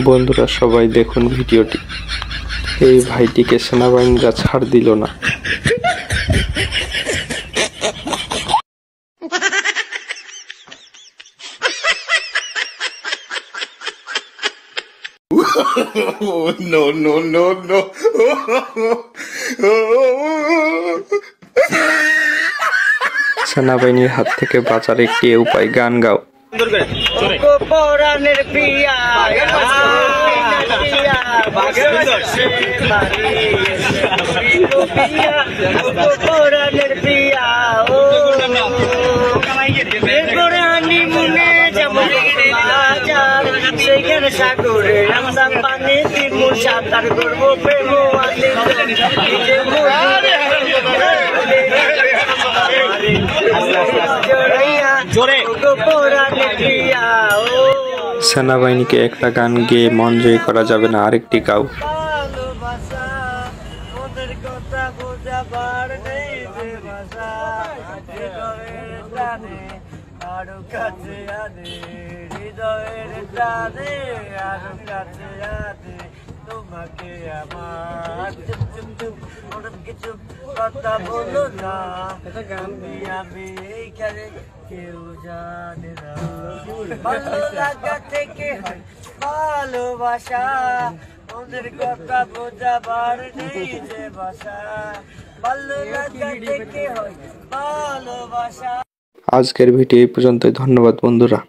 বন্ধুরা সবাই দেখুন ভিডিওটি। এই ভাইটিকে সেনাবাহিনীরা ছাড় দিল না। No, no, no, no. সেনাবাহিনীর হাত থেকে বাঁচার একটি উপায়, গান গাও। সাগরে আমরা পানি দিব সাঁতার করবো প্রেম সেনাবাহিনীকে একটা গান গেয়ে মন জয় করা যাবে না, আরেকটি গাও। ভালোবাসা ওদের কথা বোঝাবার নেই যে ভাষা হৃদয়ের টানে আরো কাছে আনে হৃদয়ের টানে আরো কাছে আনে তোমাকে আমার চুপ চুপ চুপ অনেক কিছু কথা বলো না আমি এইখানে কেউ জানে না ভালো লাগা থেকে হয় ভালোবাসা ওদের কথা বোঝাবার নেই যে ভাষা ভালো লাগা থেকে হয় ভালোবাসা। আজকের ভিডিও এই পর্যন্তই। ধন্যবাদ বন্ধুরা।